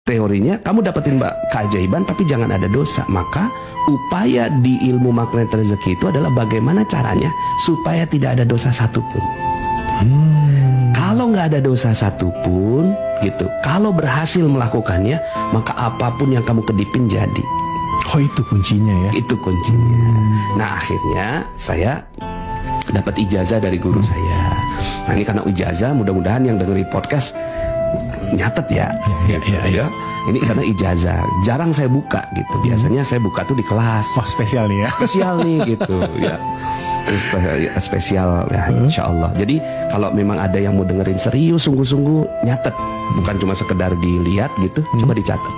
teorinya kamu dapetin keajaiban tapi jangan ada dosa. Maka upaya di ilmu magnet rezeki itu adalah bagaimana caranya supaya tidak ada dosa satupun. Kalau nggak ada dosa satupun gitu, kalau berhasil melakukannya, maka apapun yang kamu kedipin jadi. Oh, itu kuncinya ya? Itu kuncinya. Nah, akhirnya saya dapat ijazah dari guru saya. Nah, ini karena ijazah, mudah-mudahan yang dengerin podcast nyatet ya. Ya. Ini karena ijazah. Jarang saya buka gitu. Biasanya saya buka tuh di kelas. Wah, spesial nih ya. Spesial nih gitu ya. Spesial ya, insya Allah. Jadi kalau memang ada yang mau dengerin serius, sungguh-sungguh, nyatet. Bukan cuma sekedar dilihat gitu, coba dicatat.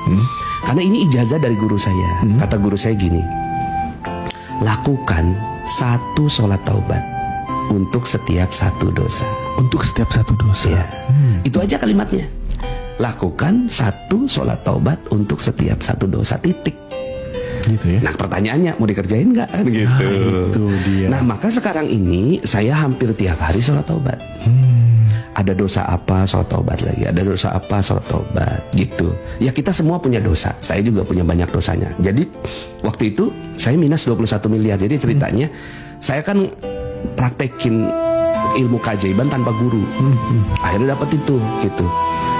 Karena ini ijazah dari guru saya. Kata guru saya gini, lakukan 1 sholat taubat untuk setiap 1 dosa. Untuk setiap 1 dosa. Ya. Itu aja kalimatnya. Lakukan 1 sholat taubat untuk setiap 1 dosa, titik. Gitu ya. Nah, pertanyaannya mau dikerjain nggak? Kan gitu. Itu dia. Nah, maka sekarang ini saya hampir tiap hari sholat taubat. Ada dosa apa, sholat taubat lagi. Ada dosa apa, sholat taubat. Gitu. Ya, kita semua punya dosa. Saya juga punya banyak dosanya. Jadi waktu itu saya minus 21 miliar. Jadi ceritanya saya kan praktekin ilmu keajaiban tanpa guru. Akhirnya dapat itu gitu.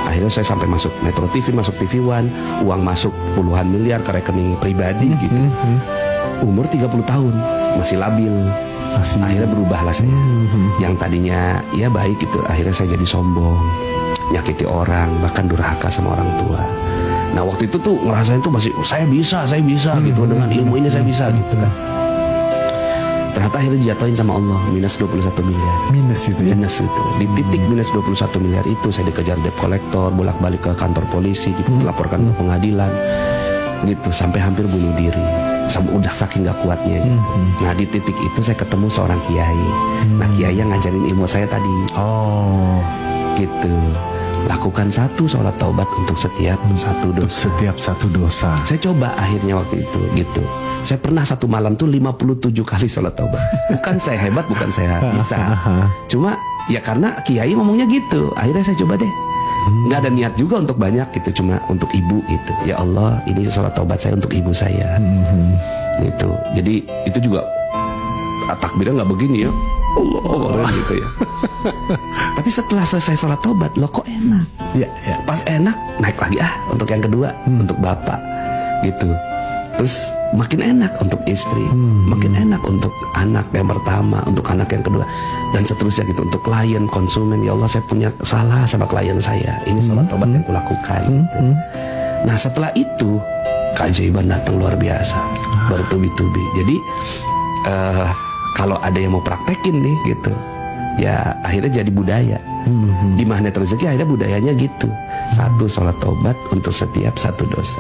Akhirnya saya sampai masuk Metro TV, masuk TV One, uang masuk puluhan miliar ke rekening pribadi gitu. Umur 30 tahun, masih labil. Akhirnya berubahlah saya. Yang tadinya ya baik gitu, akhirnya saya jadi sombong, nyakiti orang, bahkan durhaka sama orang tua. Nah, waktu itu tuh ngerasain tuh masih saya bisa gitu, dengan ilmu ini saya bisa gitu kan. Ternyata akhirnya dijatuhin sama Allah, minus 21 miliar. Minus itu ya? Minus itu. Di titik minus 21 miliar itu saya dikejar debt collector, bolak-balik ke kantor polisi, dilaporkan ke pengadilan. Gitu, sampai hampir bunuh diri. Udah saking gak kuatnya gitu. Nah, di titik itu saya ketemu seorang kiai. Nah, kiai yang ngajarin ilmu saya tadi. Oh, gitu. Lakukan 1 sholat taubat untuk setiap 1 dosa. Setiap 1 dosa. Saya coba akhirnya waktu itu gitu. Saya pernah 1 malam tuh 57 kali sholat taubat. Bukan saya hebat, bukan saya bisa. Cuma ya karena kiai ngomongnya gitu. Akhirnya saya coba deh. Nggak ada niat juga untuk banyak gitu, cuma untuk ibu gitu. Ya Allah, ini sholat taubat saya untuk ibu saya. Gitu. Jadi itu juga takbirnya nggak begini ya. Allah gitu ya. Tapi setelah selesai sholat taubat, loh kok enak. Ya. Pas enak, naik lagi untuk yang kedua, untuk bapak gitu. Terus makin enak untuk istri, makin enak untuk anak yang pertama, untuk anak yang kedua, dan seterusnya gitu. Untuk klien, konsumen, ya Allah saya punya salah sama klien saya, ini sholat taubat yang kulakukan gitu. Nah, setelah itu keajaiban datang luar biasa, bertubi-tubi. Jadi kalau ada yang mau praktekin nih gitu, ya akhirnya jadi budaya. Di magnet rezeki akhirnya budayanya gitu, 1 sholat taubat untuk setiap 1 dosa.